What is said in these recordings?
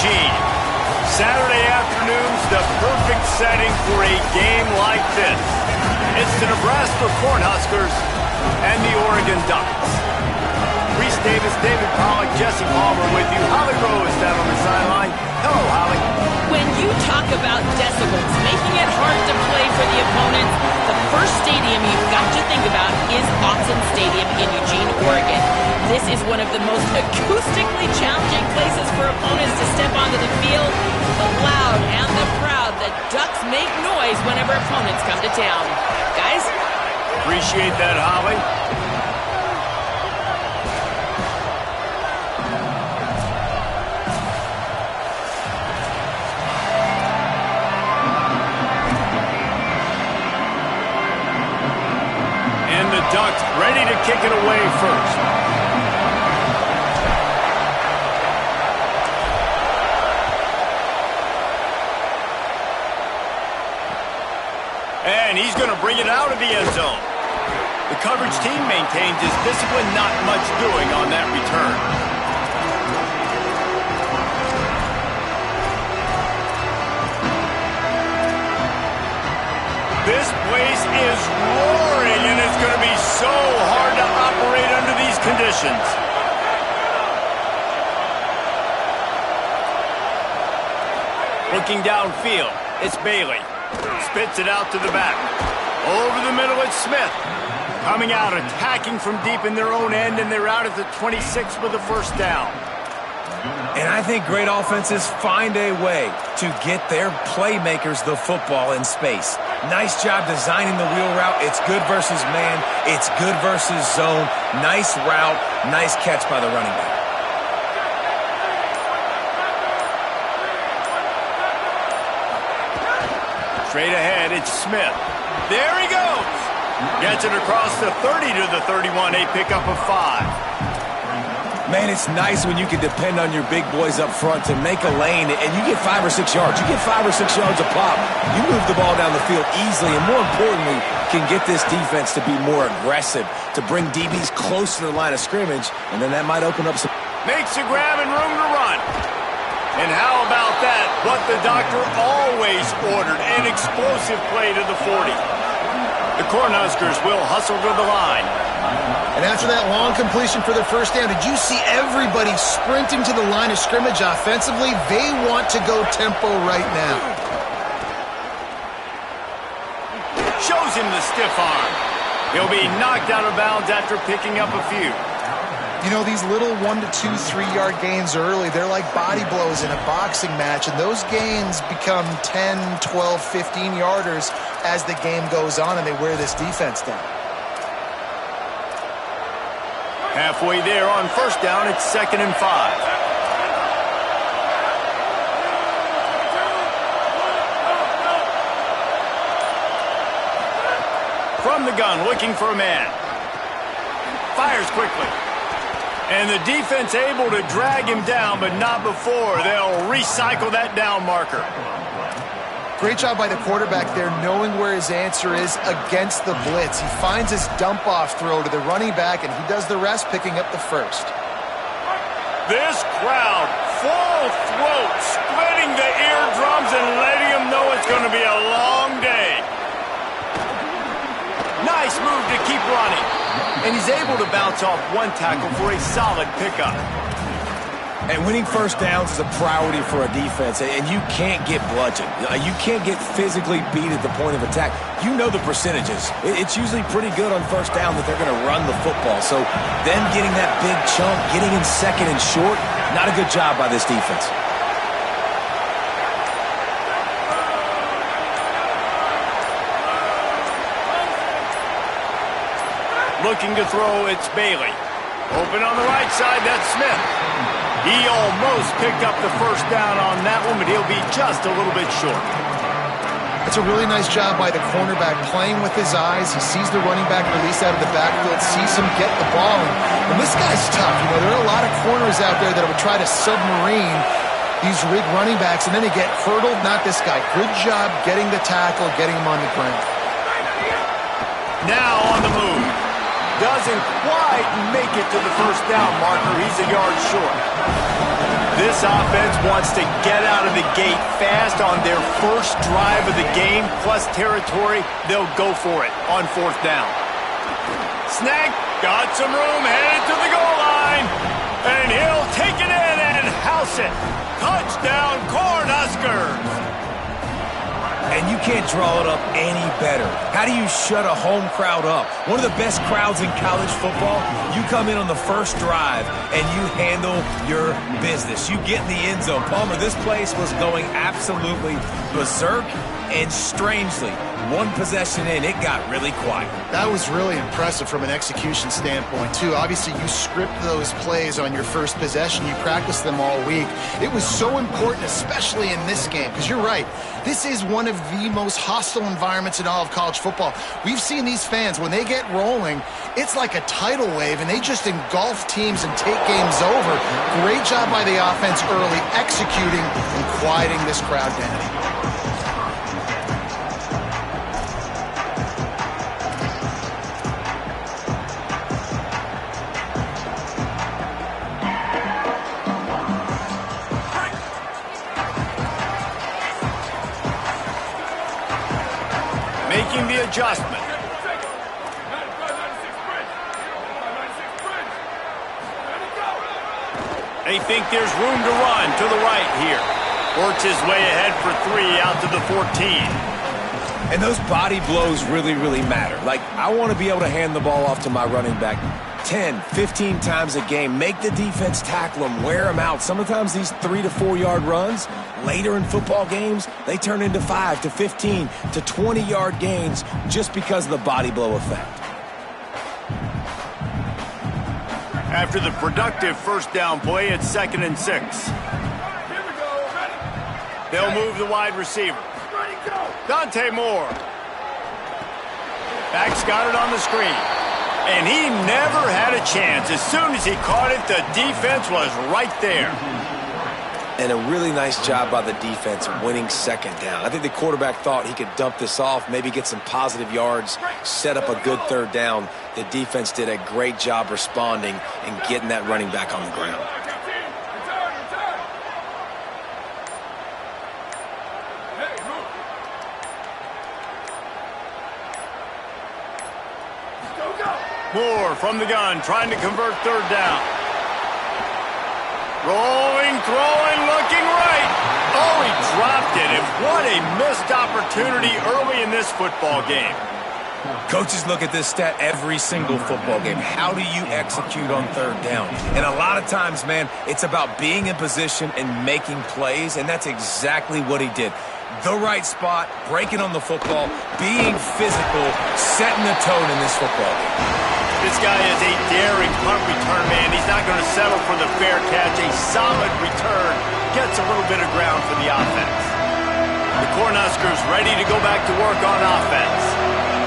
Eugene. Saturday afternoon's the perfect setting for a game like this. It's the Nebraska Cornhuskers and the Oregon Ducks. Reese Davis, David Pollack, Jesse Palmer with you. Holly Rose down on the sideline. Hello, Holly. When you talk about decibels, making it hard to play for the opponents, the first stadium you've got to think about is Autzen Stadium in Eugene, Oregon. This is one of the most acoustically challenging places for opponents to step onto the field. The loud and the proud, the Ducks make noise whenever opponents come to town. Guys? Appreciate that, Holly. Ducks ready to kick it away first. And he's going to bring it out of the end zone. The coverage team maintains his discipline, not much doing on that return. This place is roaring, and it's going to be so hard to operate under these conditions. Looking downfield, it's Bailey. Spits it out to the back. Over the middle, it's Smith. Coming out, attacking from deep in their own end, and they're out at the 26 with the first down. And I think great offenses find a way to get their playmakers the football in space. Nice job designing the wheel route. It's good versus man. It's good versus zone. Nice route. Nice catch by the running back. Straight ahead, it's Smith. There he goes. Gets it across the 30 to the 31. A pickup of 5. Man, it's nice when you can depend on your big boys up front to make a lane, and you get 5 or 6 yards. You get 5 or 6 yards a pop. You move the ball down the field easily, and more importantly, can get this defense to be more aggressive, to bring DBs close to the line of scrimmage, and then that might open up some... Makes a grab and room to run. And how about that? What the doctor always ordered, an explosive play to the 40. The Cornhuskers will hustle to the line. And after that long completion for their first down, did you see everybody sprinting to the line of scrimmage offensively? They want to go tempo right now. Shows him the stiff arm. He'll be knocked out of bounds after picking up a few. You know, these little 1 to 2, 3-yard gains early, they're like body blows in a boxing match, and those gains become 10, 12, 15-yarders as the game goes on and they wear this defense down. Halfway there on first down, it's 2nd and 5. From the gun, looking for a man. Fires quickly. And the defense able to drag him down, but not before. They'll recycle that down marker. Great job by the quarterback there, knowing where his answer is against the blitz. He finds his dump-off throw to the running back, and he does the rest, picking up the first. This crowd, full throat, splitting the eardrums and letting them know it's going to be a long day. Nice move to keep running. And he's able to bounce off one tackle for a solid pickup. And winning first downs is a priority for a defense, and you can't get bludgeoned. You can't get physically beat at the point of attack. You know the percentages. It's usually pretty good on first down that they're going to run the football. So them getting that big chunk, getting in second and short, not a good job by this defense. Looking to throw, it's Bailey. Open on the right side, that's Smith. He almost picked up the first down on that one, but he'll be just a little bit short. It's a really nice job by the cornerback playing with his eyes. He sees the running back release out of the backfield, sees him get the ball. And this guy's tough. You know, there are a lot of corners out there that would try to submarine these big running backs, and then they get hurdled. Not this guy. Good job getting the tackle, getting him on the ground. Now on the move. Doesn't quite make it to the first down marker. He's a yard short. This offense wants to get out of the gate fast on their first drive of the game, plus territory. They'll go for it on 4th down. Snag, got some room, headed to the goal line. And he'll take it in and house it. Touchdown, Cornhuskers. And you can't draw it up any better. How do you shut a home crowd up? One of the best crowds in college football. You come in on the first drive and you handle your business. You get in the end zone. Palmer, this place was going absolutely berserk, and strangely, one possession in, it got really quiet. That was really impressive from an execution standpoint, too. Obviously, you script those plays on your first possession. You practice them all week. It was so important, especially in this game, because you're right. This is one of the most hostile environments in all of college football. We've seen these fans, when they get rolling, it's like a tidal wave, and they just engulf teams and take games over. Great job by the offense early, executing and quieting this crowd down. Making the adjustment. They think there's room to run to the right here. Works his way ahead for 3 out to the 14. And those body blows really, really matter. Like, I want to be able to hand the ball off to my running back 10, 15 times a game. Make the defense tackle them, wear them out. Sometimes these 3 to 4 yard runs, later in football games, they turn into 5 to 15 to 20 yard gains just because of the body blow effect. After the productive first down play, it's 2nd and 6. They'll move the wide receiver. Dante Moore. Back's got it on the screen. And he never had a chance. As soon as he caught it, the defense was right there. And a really nice job by the defense winning 2nd down. I think the quarterback thought he could dump this off, maybe get some positive yards, set up a good 3rd down. The defense did a great job responding and getting that running back on the ground. Moore from the gun, trying to convert 3rd down. Rolling, throwing, looking right. Oh, he dropped it. And what a missed opportunity early in this football game. Coaches look at this stat every single football game. How do you execute on 3rd down? And a lot of times, man, it's about being in position and making plays, and that's exactly what he did. The right spot, breaking on the football, being physical, setting the tone in this football game. This guy is a daring punt return man. He's not going to settle for the fair catch. A solid return gets a little bit of ground for the offense. The Cornhuskers ready to go back to work on offense.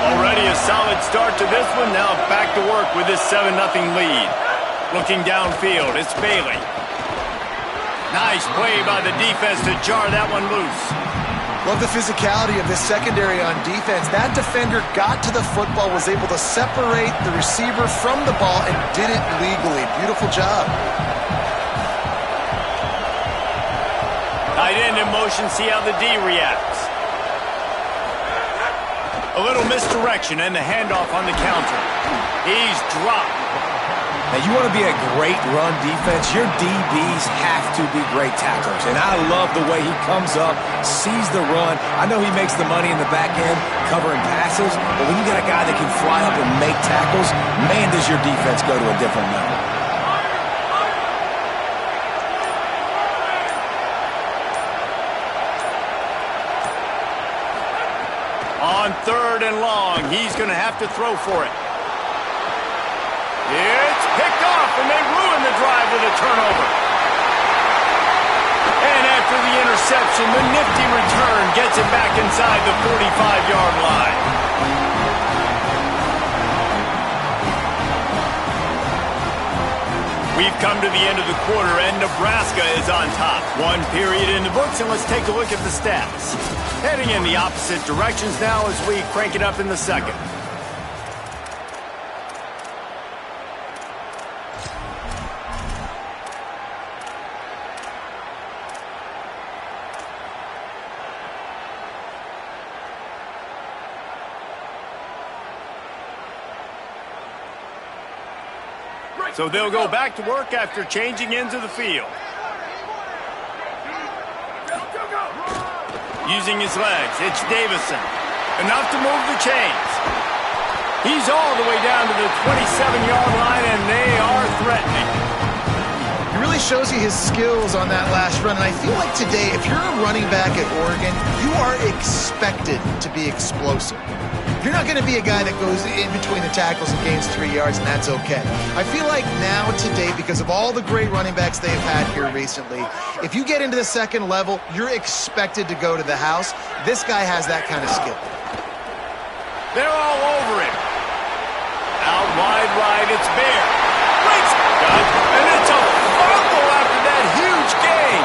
Already a solid start to this one. Now back to work with this 7-0 lead. Looking downfield, it's Bailey. Nice play by the defense to jar that one loose. Love the physicality of this secondary on defense. That defender got to the football, was able to separate the receiver from the ball, and did it legally. Beautiful job. Tight end in motion, see how the D reacts. A little misdirection and the handoff on the counter. He's dropped. Now, you want to be a great run defense, your DBs have to be great tacklers. And I love the way he comes up, sees the run. I know he makes the money in the back end covering passes, but when you got a guy that can fly up and make tackles, man, does your defense go to a different level. On 3rd and long, he's going to have to throw for it. It's picked off, and they ruin the drive with a turnover. And after the interception, the nifty return gets it back inside the 45-yard line. We've come to the end of the quarter, and Nebraska is on top. 1 period in the books, and let's take a look at the stats. Heading in the opposite directions now as we crank it up in the 2nd. So they'll go back to work after changing into the field. Using his legs, it's Davison. Enough to move the chains. He's all the way down to the 27-yard line, and they are threatening. He really shows you his skills on that last run, and I feel like today, if you're a running back at Oregon, you are expected to be explosive. You're not going to be a guy that goes in between the tackles and gains 3 yards, and that's okay. I feel like now, today, because of all the great running backs they've had here recently, if you get into the second level, you're expected to go to the house. This guy has that kind of skill. They're all over him. Out wide right, it's Bear. Breaks cut, and it's a fumble after that huge gain.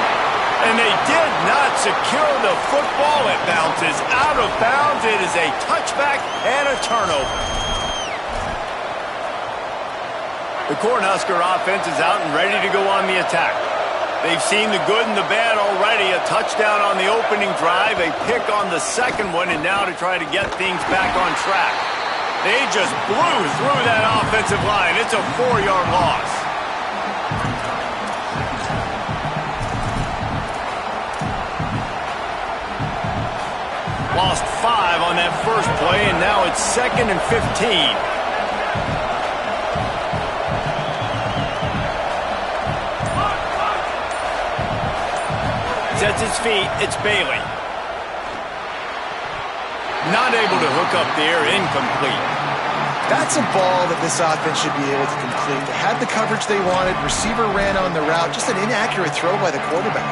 And they did not secure the football. It bounces out of bounds. It is a touchback and a turnover. The Cornhusker offense is out and ready to go on the attack. They've seen the good and the bad already. A touchdown on the opening drive, a pick on the second one, and now to try to get things back on track. They just blew through that offensive line. It's a 4-yard loss. Lost 5 on that first play, and now it's 2nd and 15. Sets his feet, it's Bailey. Not able to hook up there, incomplete. That's a ball that this offense should be able to complete. They had the coverage they wanted, receiver ran on the route, just an inaccurate throw by the quarterback.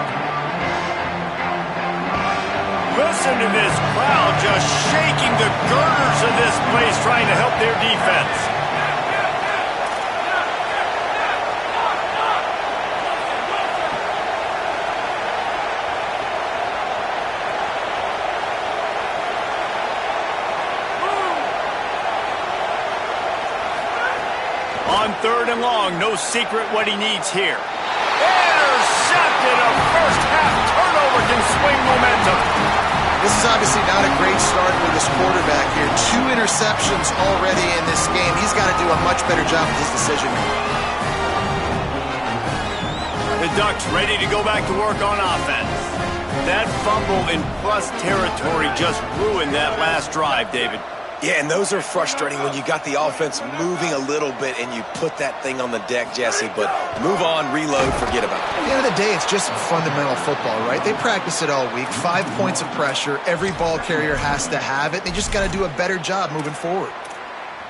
Listen to this crowd just shaking the girders of this place trying to help their defense. On 3rd and long, no secret what he needs here. Intercepted, a first-half turnover can swing momentum. This is obviously not a great start for this quarterback here. 2 interceptions already in this game. He's got to do a much better job with his decision. The Ducks ready to go back to work on offense. That fumble in plus territory just ruined that last drive, David. Yeah, and those are frustrating when you got the offense moving a little bit and you put that thing on the deck, Jesse. But move on, reload, forget about it. At the end of the day, it's just fundamental football, right? They practice it all week. 5 points of pressure. Every ball carrier has to have it. They just got to do a better job moving forward.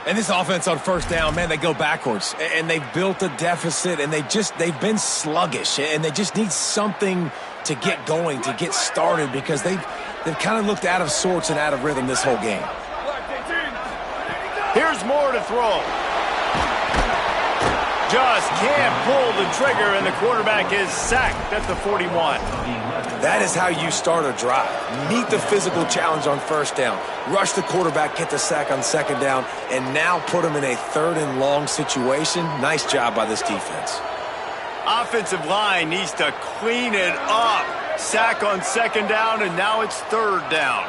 And this offense on first down, man, they go backwards. And they've built a deficit, and they've been sluggish. And they just need something to get going, to get started, because they've kind of looked out of sorts and out of rhythm this whole game. Here's more to throw. Just can't pull the trigger, and the quarterback is sacked at the 41. That is how you start a drive. Meet the physical challenge on first down. Rush the quarterback, get the sack on second down, and now put him in a 3rd and long situation. Nice job by this defense. Offensive line needs to clean it up. Sack on second down, and now it's 3rd down.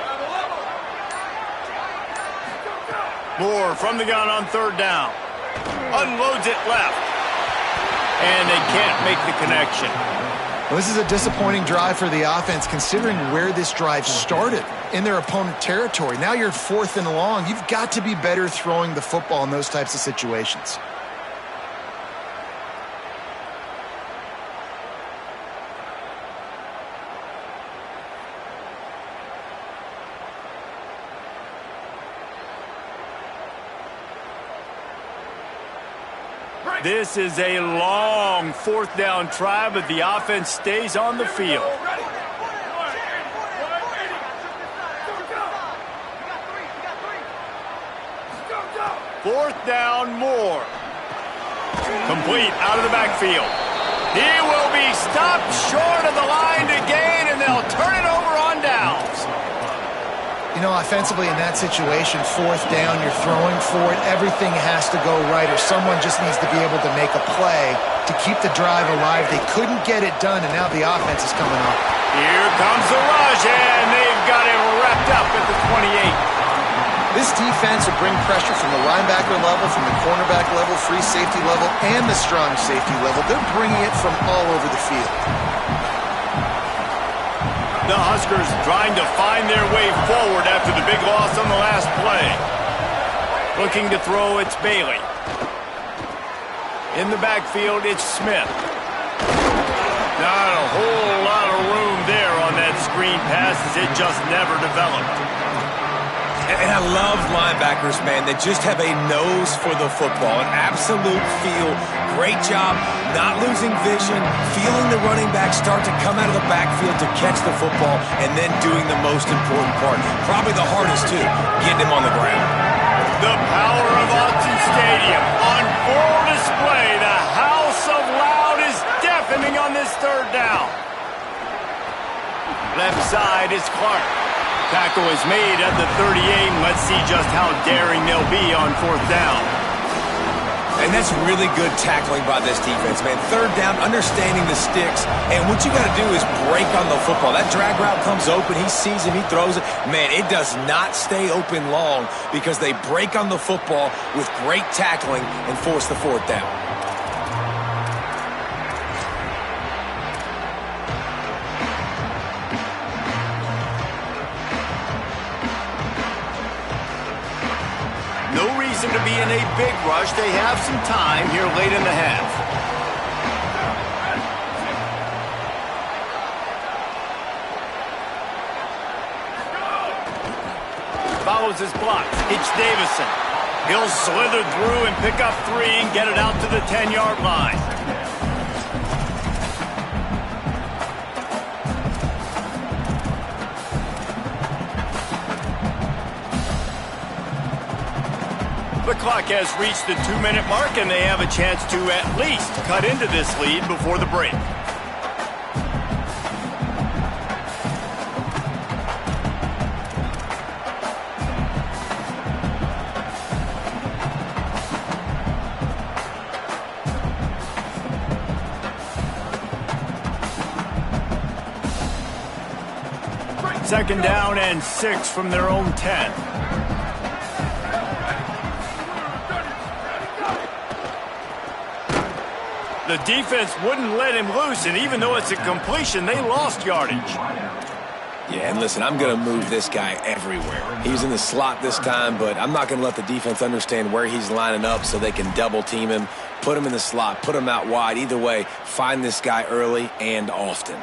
Moore from the gun on 3rd down. Unloads it left. And they can't make the connection. Well, this is a disappointing drive for the offense, considering where this drive started, in their opponent territory. Now you're 4th and long. You've got to be better throwing the football in those types of situations. This is a long 4th down try, but the offense stays on the field. 4th down, Moore. Complete out of the backfield. He will be stopped short of the line to gain, and they'll turn it over on downs. You know, offensively in that situation, 4th down, you're throwing for it. Everything has to go right, or someone just needs to be able to make a play to keep the drive alive. They couldn't get it done, and now the offense is coming up. Here comes the rush, and they've got it wrapped up at the 28. This defense will bring pressure from the linebacker level, from the cornerback level, free safety level, and the strong safety level. They're bringing it from all over the field. The Huskers trying to find their way forward after the big loss on the last play. Looking to throw, it's Bailey. In the backfield, it's Smith. Not a whole lot of room there on that screen pass as it just never developed. And I love linebackers, man, that just have a nose for the football, an absolute feel. Great job not losing vision, feeling the running back start to come out of the backfield to catch the football, and then doing the most important part. Probably the hardest, too, getting him on the ground. The power of Autzen Stadium on full display. The house of loud is deafening on this third down. Left side is Clark. Tackle is made at the 38, and let's see just how daring they'll be on fourth down. And that's really good tackling by this defense, man. Third down, understanding the sticks, and what you got to do is break on the football. That drag route comes open, he sees him, he throws it. Man, it does not stay open long because they break on the football with great tackling and force the fourth down. To be in a big rush. They have some time here late in the half. Follows his blocks. It's Davison. He'll slither through and pick up 3 and get it out to the 10-yard line. The clock has reached the 2-minute mark, and they have a chance to at least cut into this lead before the break. Second down and 6 from their own 10. The defense wouldn't let him loose, and even though it's a completion, they lost yardage. Yeah, and listen, I'm going to move this guy everywhere. He's in the slot this time, but I'm not going to let the defense understand where he's lining up so they can double team him, put him in the slot, put him out wide. Either way, find this guy early and often.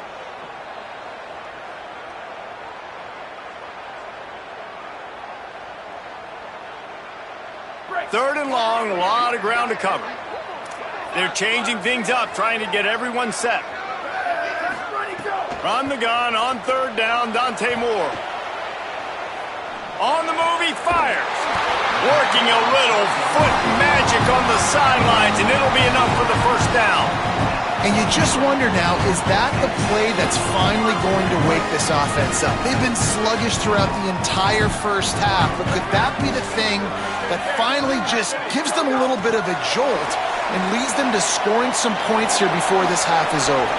Third and long, a lot of ground to cover. They're changing things up, trying to get everyone set. From the gun, on third down, Dante Moore. On the move, he fires. Working a little foot magic on the sidelines, and it'll be enough for the first down. And you just wonder now, is that the play that's finally going to wake this offense up? They've been sluggish throughout the entire first half, but could that be the thing that finally just gives them a little bit of a jolt and leads them to scoring some points here before this half is over?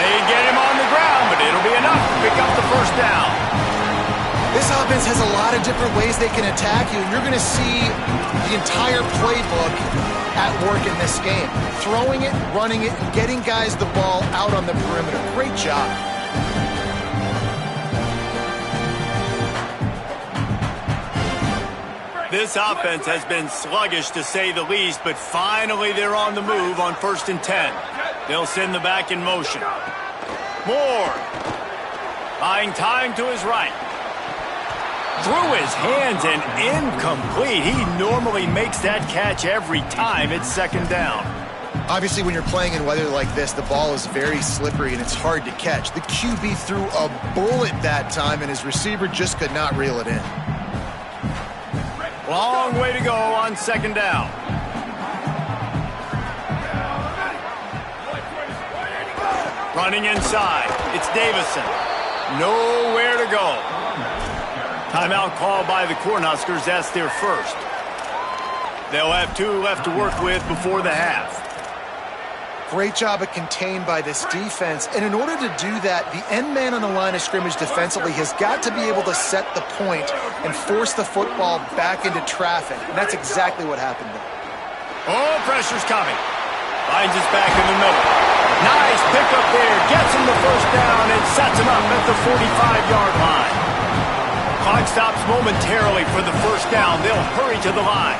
They get him on the ground, but it'll be enough to pick up the first down. This offense has a lot of different ways they can attack you, and you're going to see the entire playbook at work in this game. Throwing it, running it, and getting guys the ball out on the perimeter. Great job. This offense has been sluggish, to say the least, but finally they're on the move on 1st and 10. They'll send the back in motion. Moore, buying time to his right. Through his hands and incomplete. He normally makes that catch every time. It's second down. Obviously, when you're playing in weather like this, the ball is very slippery and it's hard to catch. The QB threw a bullet that time, and his receiver just could not reel it in. Long way to go on second down. Running inside. It's Davison. Nowhere to go. Timeout called by the Cornhuskers. That's their first. They'll have 2 left to work with before the half. Great job of contained by this defense. And in order to do that, the end man on the line of scrimmage defensively has got to be able to set the point and force the football back into traffic. And that's exactly what happened there. Oh, pressure's coming. Finds his back in the middle. Nice pickup there. Gets him the first down and sets him up at the 45-yard line. Clock stops momentarily for the first down. They'll hurry to the line.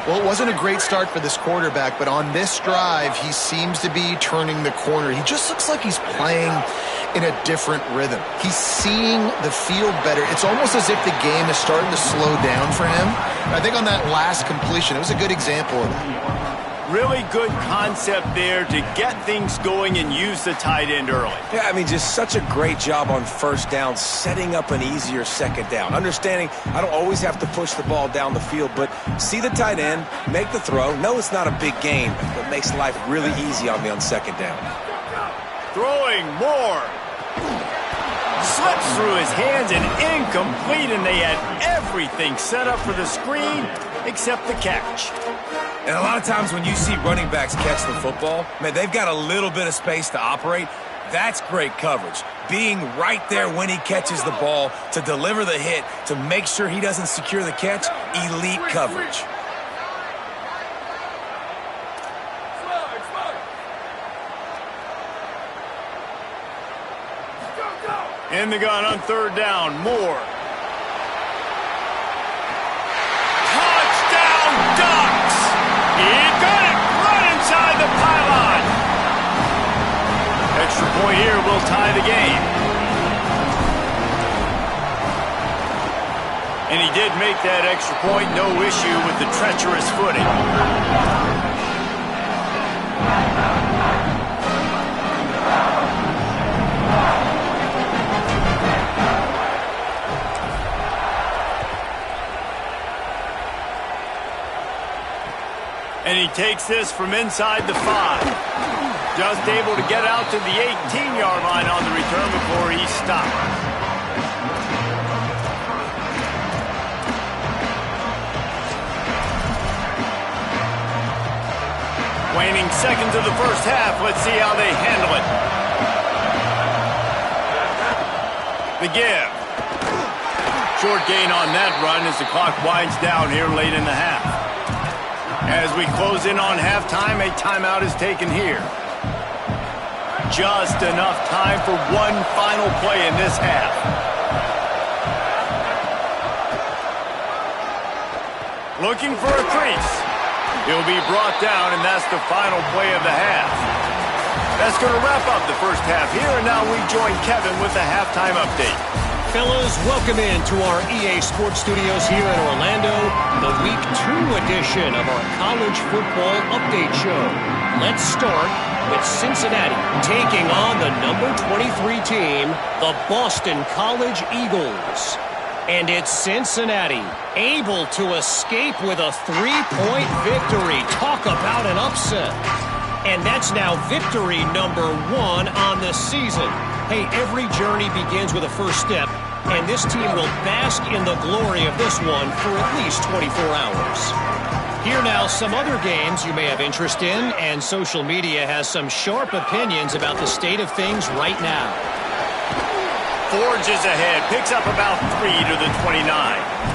Well, it wasn't a great start for this quarterback, but on this drive, he seems to be turning the corner. He just looks like he's playing in a different rhythm. He's seeing the field better. It's almost as if the game is starting to slow down for him. And I think on that last completion, it was a good example of that. Really good concept there to get things going and use the tight end early. Yeah, I mean, just such a great job on first down, setting up an easier second down. Understanding I don't always have to push the ball down the field, but see the tight end, make the throw. No, it's not a big gain, but makes life really easy on me on second down. Throwing more. Slips through his hands and incomplete, and they had everything set up for the screen except the catch. And a lot of times when you see running backs catch the football, man, they've got a little bit of space to operate. That's great coverage. Being right there when he catches the ball to deliver the hit, to make sure he doesn't secure the catch, elite coverage. In the gun on third down, Moore. Touchdown, Ducks! He got it right inside the pylon. Extra point here will tie the game. And he did make that extra point, no issue with the treacherous footing. And he takes this from inside the 5. Just able to get out to the 18-yard line on the return before he stopped. Waning seconds of the first half. Let's see how they handle it. The give. Short gain on that run as the clock winds down here late in the half. As we close in on halftime, a timeout is taken here. Just enough time for one final play in this half. Looking for a crease. He'll be brought down, and that's the final play of the half. That's going to wrap up the first half here, and now we join Kevin with the halftime update. Fellas, welcome in to our EA Sports Studios here in Orlando, the Week 2 edition of our College Football Update Show. Let's start with Cincinnati taking on the number 23 team, the Boston College Eagles. And it's Cincinnati able to escape with a 3-point victory. Talk about an upset. And that's now victory number 1 on the season. Hey, every journey begins with a first step, and this team will bask in the glory of this one for at least 24 hours. Here now, some other games you may have interest in, and social media has some sharp opinions about the state of things right now. Forges ahead, picks up about 3 to the 29.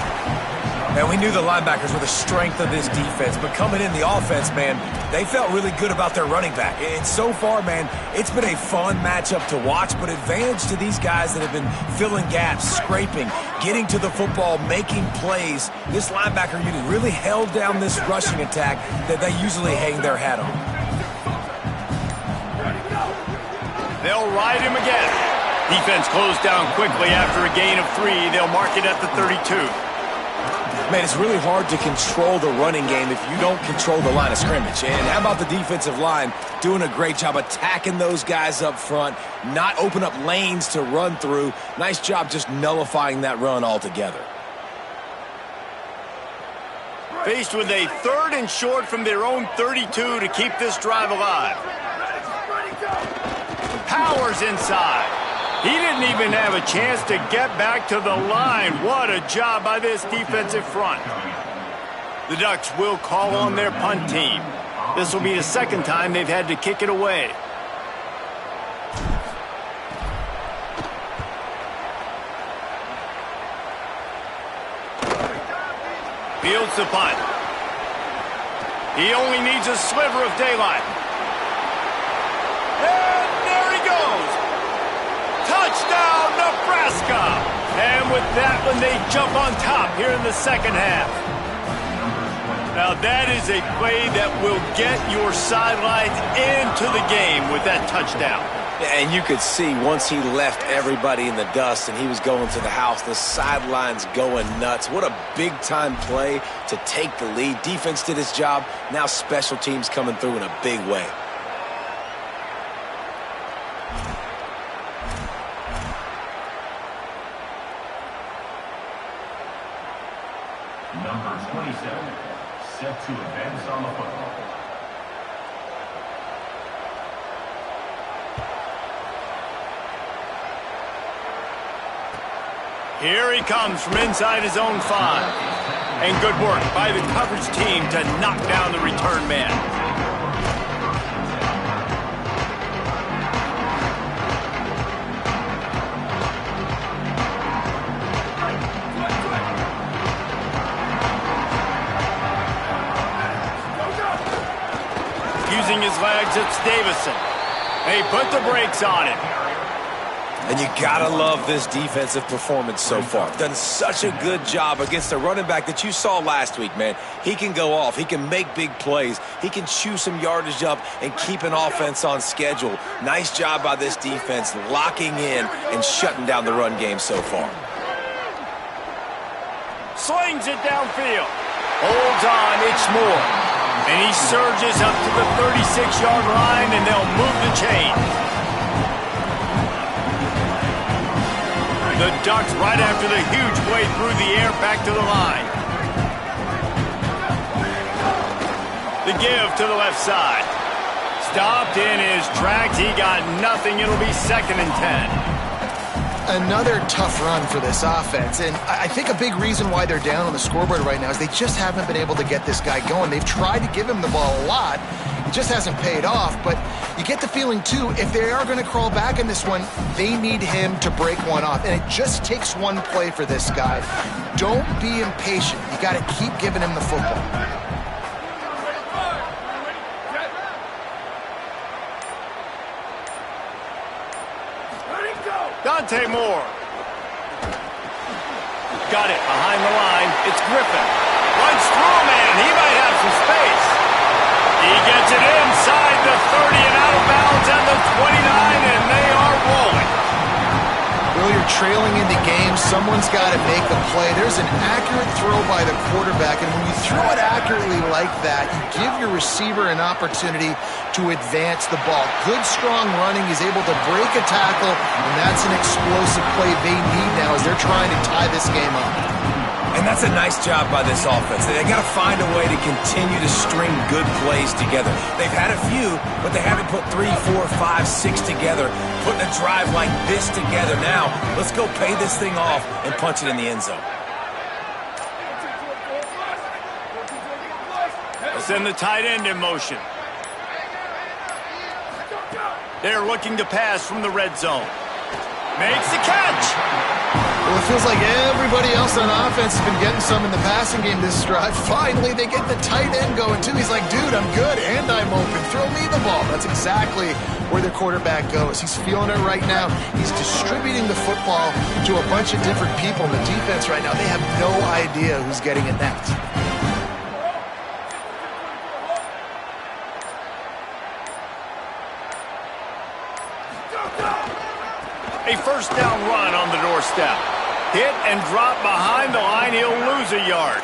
And we knew the linebackers were the strength of this defense, but coming in the offense, man, they felt really good about their running back. And so far, man, it's been a fun matchup to watch, but advantage to these guys that have been filling gaps, scraping, getting to the football, making plays. This linebacker unit really held down this rushing attack that they usually hang their hat on. They'll ride him again. Defense closed down quickly after a gain of 3. They'll mark it at the 32. Man, it's really hard to control the running game if you don't control the line of scrimmage. And how about the defensive line doing a great job attacking those guys up front, not open up lanes to run through. Nice job just nullifying that run altogether. Faced with a 3rd and short from their own 32 to keep this drive alive. Powers inside. He didn't even have a chance to get back to the line. What a job by this defensive front. The Ducks will call on their punt team. This will be the second time they've had to kick it away. Fields the punt. He only needs a sliver of daylight. And there he goes. Touchdown, Nebraska. And with that one, they jump on top here in the second half. Now that is a play that will get your sidelines into the game with that touchdown. And you could see once he left everybody in the dust and he was going to the house, the sidelines going nuts. What a big-time play to take the lead. Defense did its job. Now special teams coming through in a big way. Number 27, set to advance on the football. Here he comes from inside his own 5. And good work by the coverage team to knock down the return man. Using his legs, it's Davison. They put the brakes on it. And you gotta love this defensive performance so far. Done such a good job against a running back that you saw last week, man. He can go off. He can make big plays. He can chew some yardage up and keep an offense on schedule. Nice job by this defense locking in and shutting down the run game so far. Slings it downfield. Holds on, it's more. And he surges up to the 36-yard line, and they'll move the chain. The Ducks right after the huge play through the air back to the line. The give to the left side. Stopped in his tracks. He got nothing. It'll be 2nd and 10. Another tough run for this offense, and I think a big reason why they're down on the scoreboard right now is they just haven't been able to get this guy going. They've tried to give him the ball a lot. It just hasn't paid off, but you get the feeling, too, if they are going to crawl back in this one, they need him to break one off, and it just takes one play for this guy. Don't be impatient. You got to keep giving him the football. Dante Moore. Got it behind the line. It's Griffin. Runs through a man. He might have some space. He gets it inside the 30 and out of bounds at the 29, and they are rolling. Well, you're trailing in the game. Someone's got to make a play. There's an accurate throw by the quarterback, and when you throw it accurately like that, you give your receiver an opportunity to advance the ball. Good, strong running. He's able to break a tackle, and that's an explosive play they need now as they're trying to tie this game up. And that's a nice job by this offense. They got to find a way to continue to string good plays together. They've had a few, but they haven't put 3, 4, 5, 6 together. Putting a drive like this together now. Let's go pay this thing off and punch it in the end zone. They'll send the tight end in motion. They're looking to pass from the red zone. Makes the catch. Well, it feels like everybody else on offense has been getting some in the passing game this drive. Finally, they get the tight end going, too. He's like, dude, I'm good, and I'm open. Throw me the ball. That's exactly where the quarterback goes. He's feeling it right now. He's distributing the football to a bunch of different people in the defense right now. They have no idea who's getting it next. A first down run on the doorstep. Hit and drop behind the line. He'll lose a yard.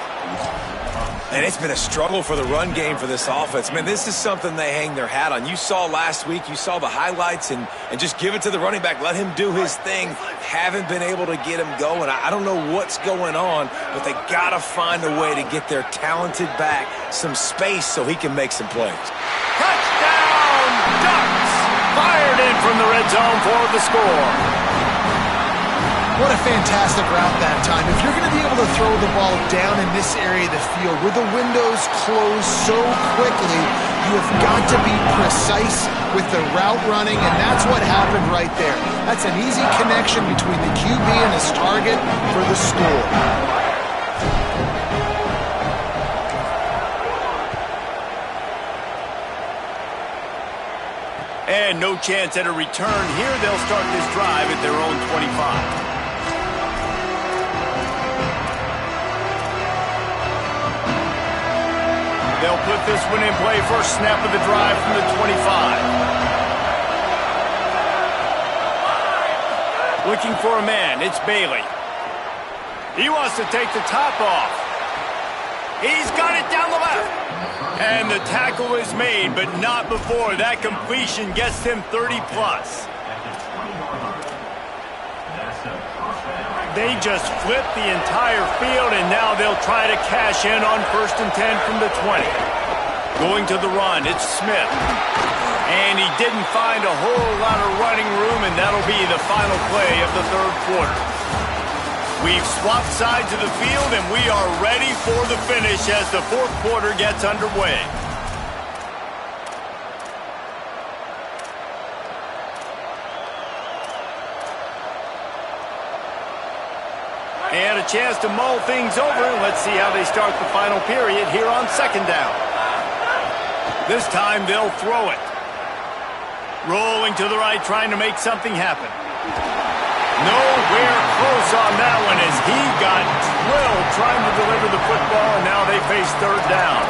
And it's been a struggle for the run game for this offense. Man, this is something they hang their hat on. You saw last week, you saw the highlights, and just give it to the running back. Let him do his thing. Haven't been able to get him going. I don't know what's going on, but they got to find a way to get their talented back some space so he can make some plays. Touchdown, Ducks! Fired in from the red zone for the score. What a fantastic route that time. If you're going to be able to throw the ball down in this area of the field where the windows close so quickly, you have got to be precise with the route running, and that's what happened right there. That's an easy connection between the QB and his target for the score. And no chance at a return here. They'll start this drive at their own 25. They'll put this one in play. First snap of the drive from the 25. Looking for a man. It's Bailey. He wants to take the top off. He's got it down the left. And the tackle is made, but not before that completion gets him 30-plus. They just flipped the entire field, and now they'll try to cash in on 1st and 10 from the 20. Going to the run, it's Smith. And he didn't find a whole lot of running room, and that'll be the final play of the 3rd quarter. We've swapped sides of the field, and we are ready for the finish as the 4th quarter gets underway. And a chance to mull things over. Let's see how they start the final period here on 2nd down. This time they'll throw it. Rolling to the right, trying to make something happen. Nowhere close on that one as he got drilled trying to deliver the football, and now they face 3rd down.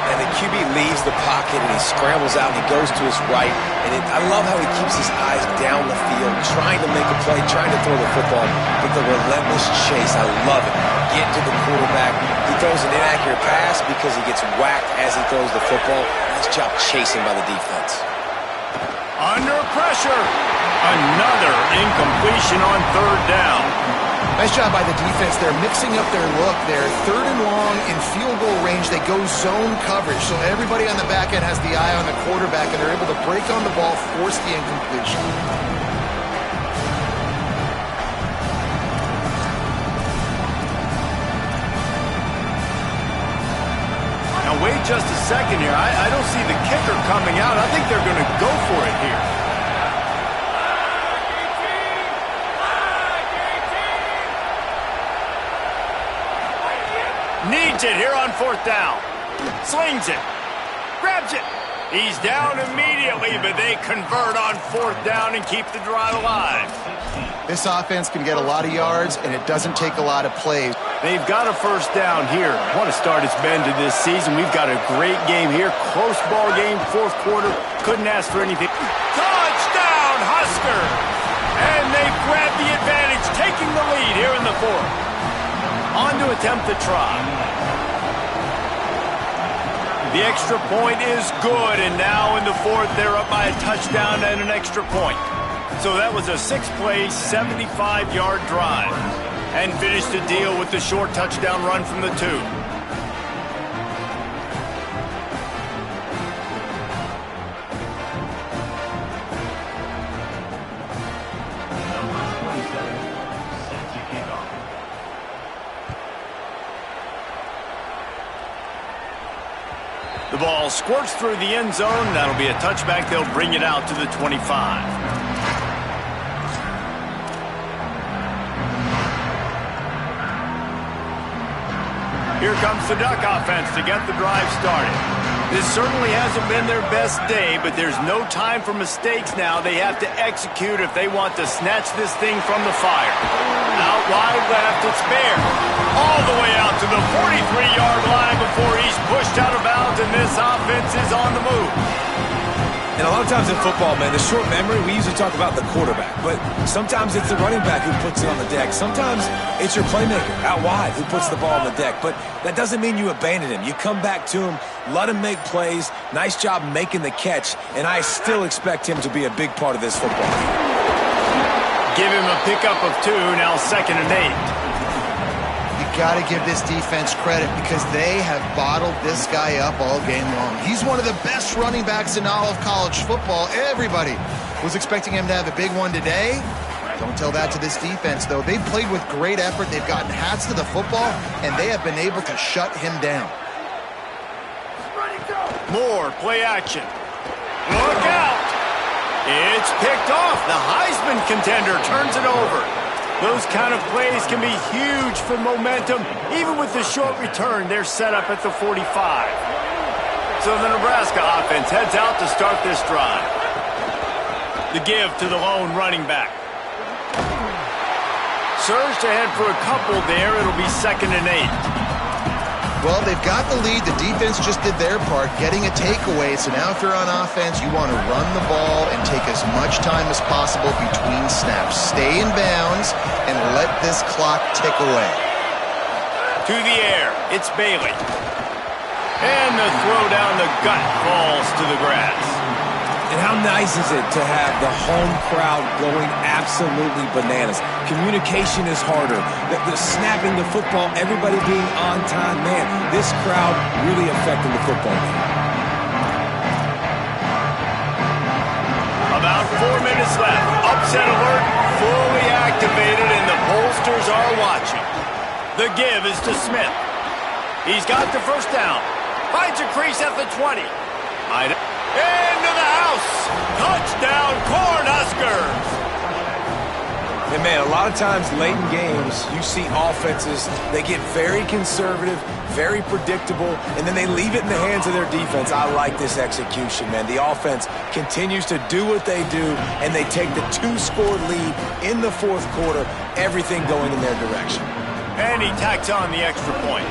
And the QB leaves the pocket and he scrambles out and he goes to his right. And I love how he keeps his eyes down the field, trying to make a play, trying to throw the football. But the relentless chase, I love it. Get to the quarterback. He throws an inaccurate pass because he gets whacked as he throws the football. Nice job chasing by the defense. Under pressure. Another incompletion on 3rd down. Nice job by the defense. They're mixing up their look there. 3rd and long in field goal range. They go zone coverage. So everybody on the back end has the eye on the quarterback, and they're able to break on the ball, force the incompletion. Now wait just a second here. I don't see the kicker coming out. I think they're going to go for it here. Needs it here on 4th down. Slings it. Grabs it. He's down immediately, but they convert on 4th down and keep the drive alive. This offense can get a lot of yards, and it doesn't take a lot of plays. They've got a 1st down here. What a start it's been to this season. We've got a great game here. Close ball game, 4th quarter. Couldn't ask for anything. Touchdown, Husker! And they grab the advantage, taking the lead here in the 4th. On to attempt the try. The extra point is good, and now in the 4th, they're up by a touchdown and an extra point. So that was a 6-play, 75-yard drive. And finished the deal with the short touchdown run from the 2. The ball squirts through the end zone. That'll be a touchback. They'll bring it out to the 25. Here comes the Duck offense to get the drive started. This certainly hasn't been their best day, but there's no time for mistakes now. They have to execute if they want to snatch this thing from the fire. Out wide left, it's Bear. All the way out to the 43-yard line before he's pushed out of bounds, and this offense is on the move. And a lot of times in football, man, the short memory, we usually talk about the quarterback. But sometimes it's the running back who puts it on the deck. Sometimes it's your playmaker out wide who puts the ball on the deck. But that doesn't mean you abandon him. You come back to him, let him make plays. Nice job making the catch. And I still expect him to be a big part of this football game. Give him a pickup of 2, now 2nd and 8. Got to give this defense credit because they have bottled this guy up all game long. He's one of the best running backs in all of college football. Everybody was expecting him to have a big one today, Don't tell that to this defense, though. They've played with great effort. They've gotten hats to the football, and they have been able to shut him down. More play action. Look out! It's picked off. The Heisman contender turns it over. Those kind of plays can be huge for momentum. Even with the short return, they're set up at the 45. So the Nebraska offense heads out to start this drive. The give to the lone running back. Surged ahead for a couple there. It'll be 2nd and 8. Well, they've got the lead. The defense just did their part, getting a takeaway. So now if you're on offense, you want to run the ball and take as much time as possible between snaps. Stay in bounds and let this clock tick away. To the air, it's Bailey. And the throw down the gut falls to the grass. And how nice is it to have the home crowd going absolutely bananas? Communication is harder. The snapping the football, everybody being on time. Man, this crowd really affecting the football game. About 4 minutes left. Upset alert fully activated, and the pollsters are watching. The give is to Smith. He's got the first down. Finds a crease at the 20. Into the house. Touchdown, Cornhuskers. And man, a lot of times late in games, you see offenses, they get very conservative, very predictable, and then they leave it in the hands of their defense. I like this execution, man. The offense continues to do what they do, and they take the 2-score lead in the 4th quarter, everything going in their direction. And he tacks on the extra point.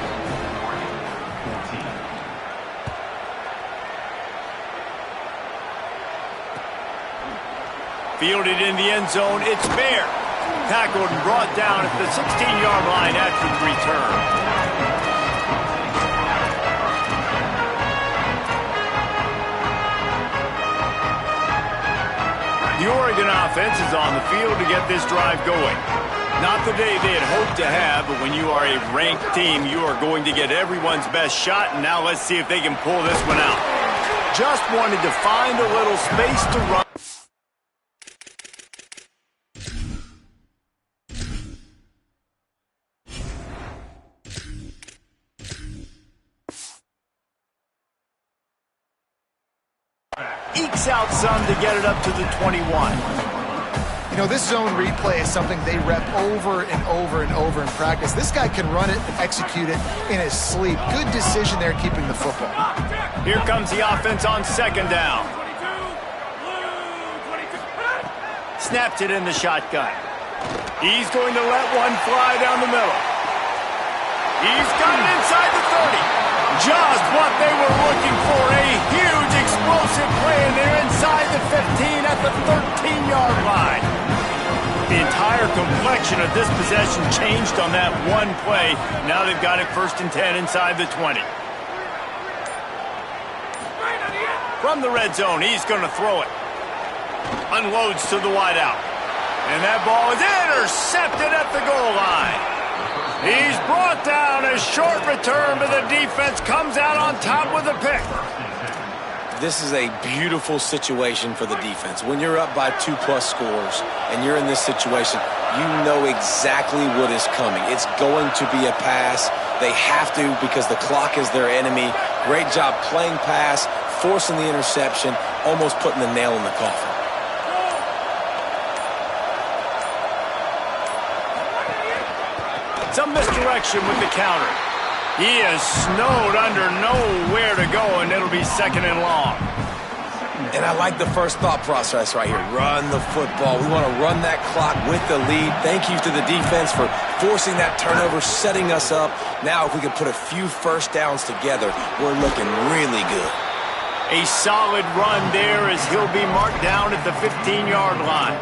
Fielded in the end zone, it's Bear. Tackled and brought down at the 16-yard line after the return. The Oregon offense is on the field to get this drive going. Not the day they had hoped to have, but when you are a ranked team, you are going to get everyone's best shot, and now let's see if they can pull this one out. Just wanted to find a little space to run. Ekes out some to get it up to the 21. You know, this zone replay is something they rep over and over and over in practice. This guy can run it and execute it in his sleep. Good decision there keeping the football. Here comes the offense on 2nd down. Snapped it in the shotgun. He's going to let one fly down the middle. He's got it inside the 30. Just what they were looking for, a huge explosive play, and they're inside the 15 at the 13-yard line. The entire complexion of this possession changed on that one play. Now they've got it 1st and 10 inside the 20. From the red zone, he's going to throw it. Unloads to the wideout. And that ball is intercepted at the goal line. He's brought down, a short return, but the defense comes out on top with a pick. This is a beautiful situation for the defense. When you're up by 2+ scores and you're in this situation, you know exactly what is coming. It's going to be a pass. They have to because the clock is their enemy. Great job playing pass, forcing the interception, almost putting the nail in the coffin. Some misdirection with the counter. He is snowed under, nowhere to go, and it'll be 2nd and long. And I like the first thought process right here. Run the football. We want to run that clock with the lead. Thank you to the defense for forcing that turnover, setting us up. Now if we can put a few first downs together, we're looking really good. A solid run there as he'll be marked down at the 15-yard line.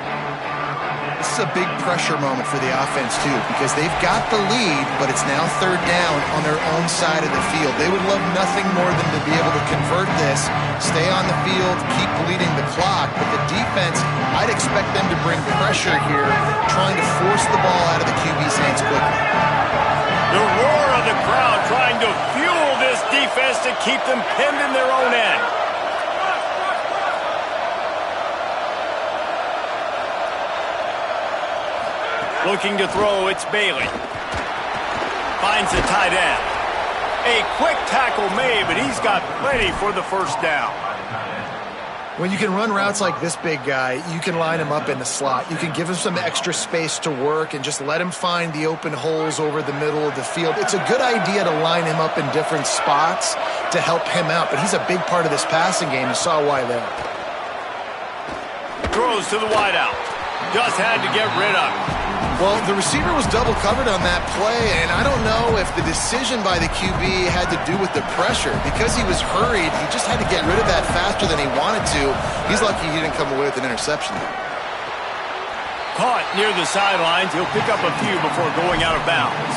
This is a big pressure moment for the offense, too, because they've got the lead, but it's now 3rd down on their own side of the field. They would love nothing more than to be able to convert this, stay on the field, keep bleeding the clock, but the defense, I'd expect them to bring pressure here, trying to force the ball out of the QB's hands quickly. The roar of the crowd trying to fuel this defense to keep them pinned in their own end. Looking to throw, it's Bailey. Finds the tight end. A quick tackle made, but he's got plenty for the first down. When you can run routes like this big guy, you can line him up in the slot. You can give him some extra space to work and just let him find the open holes over the middle of the field. It's a good idea to line him up in different spots to help him out, but he's a big part of this passing game. You saw why there. Throws to the wideout. Just had to get rid of it. Well, the receiver was double covered on that play, and I don't know if the decision by the QB had to do with the pressure. Because he was hurried, he just had to get rid of that faster than he wanted to. He's lucky he didn't come away with an interception. Caught near the sidelines. He'll pick up a few before going out of bounds.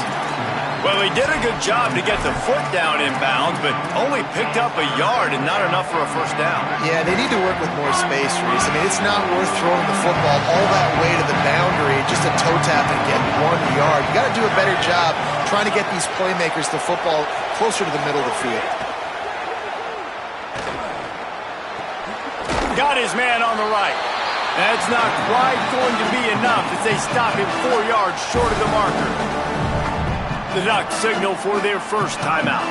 Well, he did a good job to get the foot down in bounds, but only picked up a yard and not enough for a first down. Yeah, they need to work with more space, Reese. I mean, it's not worth throwing the football all that way to the boundary, just a toe tap and get 1 yard. You got to do a better job trying to get these playmakers the football closer to the middle of the field. Got his man on the right. That's not quite going to be enough as they stop him 4 yards short of the marker. The Ducks signal for their first timeout.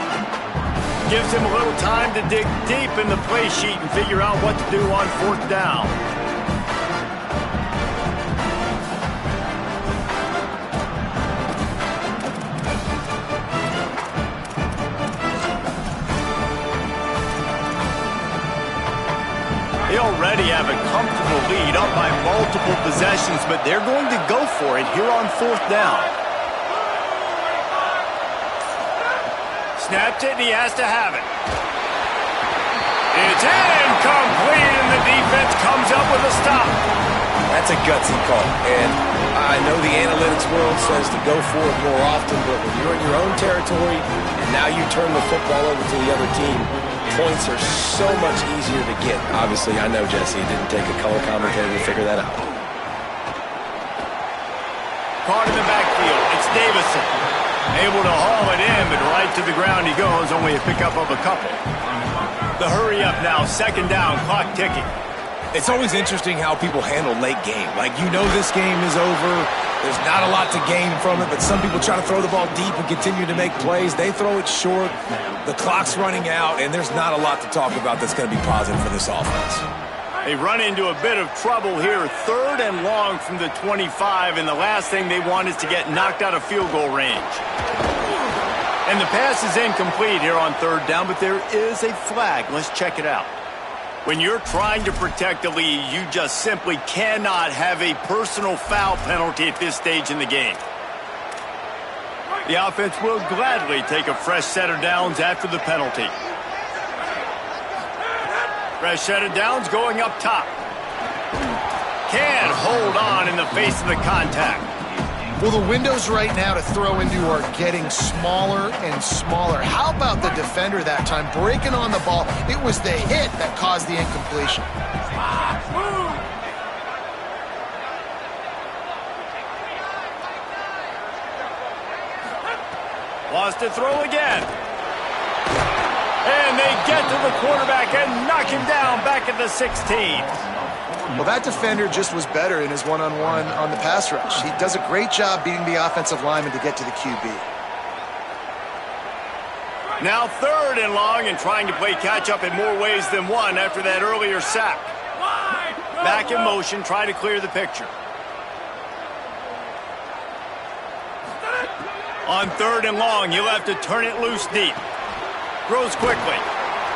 Gives him a little time to dig deep in the play sheet and figure out what to do on fourth down. They already have a comfortable lead up by multiple possessions, but they're going to go for it here on fourth down. Snapped it, and he has to have it. It's incomplete, and the defense comes up with a stop. That's a gutsy call, and I know the analytics world says to go for it more often, but when you're in your own territory and now you turn the football over to the other team, points are so much easier to get. Obviously, I know, Jesse, it didn't take a color commentator to figure that out. Caught in the backfield. It's Davison. Able to haul it in, but right to the ground he goes, only a pickup of a couple. The hurry up now, second down, clock ticking. It's always interesting how people handle late game. Like, you know this game is over. There's not a lot to gain from it, but some people try to throw the ball deep and continue to make plays. They throw it short. The clock's running out, and there's not a lot to talk about that's going to be positive for this offense. They run into a bit of trouble here. Third and long from the 25, and the last thing they want is to get knocked out of field goal range. And the pass is incomplete here on third down, but there is a flag. Let's check it out. When you're trying to protect a lead, you just simply cannot have a personal foul penalty at this stage in the game. The offense will gladly take a fresh set of downs after the penalty. Fresh set of downs going up top. Can't hold on in the face of the contact. Well, the windows right now to throw into are getting smaller and smaller. How about the defender that time breaking on the ball? It was the hit that caused the incompletion. Lost to throw again. And they get to the quarterback and knock him down back at the 16. Well, that defender just was better in his one-on-one on the pass rush. He does a great job beating the offensive lineman to get to the QB. Now third and long and trying to play catch-up in more ways than one after that earlier sack. Back in motion, try to clear the picture. On third and long, he'll have to turn it loose deep. Throws quickly.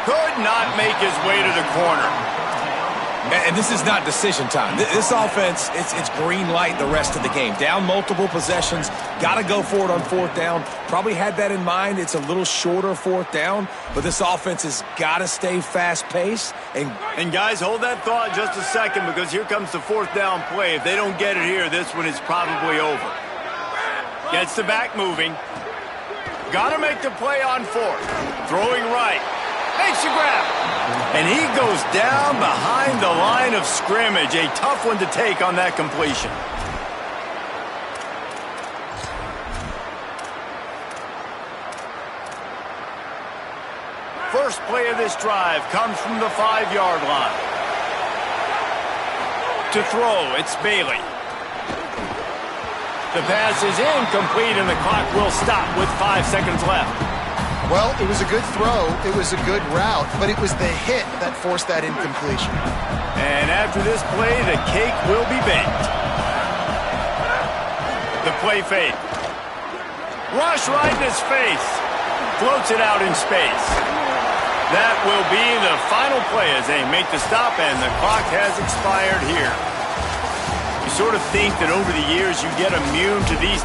Could not make his way to the corner. And this is not decision time. This offense, it's green light the rest of the game. Down multiple possessions, got to go for it on fourth down. Probably had that in mind. It's a little shorter fourth down, but this offense has got to stay fast-paced. And guys, hold that thought just a second, because here comes the fourth down play. If they don't get it here, this one is probably over. Gets the back moving. Got to make the play on fourth. Throwing right. Makes the grab. And he goes down behind the line of scrimmage. A tough one to take on that completion. First play of this drive comes from the 5-yard line. To throw, it's Bailey. The pass is incomplete, and the clock will stop with 5 seconds left. Well, it was a good throw. It was a good route, but it was the hit that forced that incompletion. And after this play, the cake will be baked. The play fake. Rush right in his face. Floats it out in space. That will be the final play as they make the stop, and the clock has expired here. You sort of think that over the years you get immune to these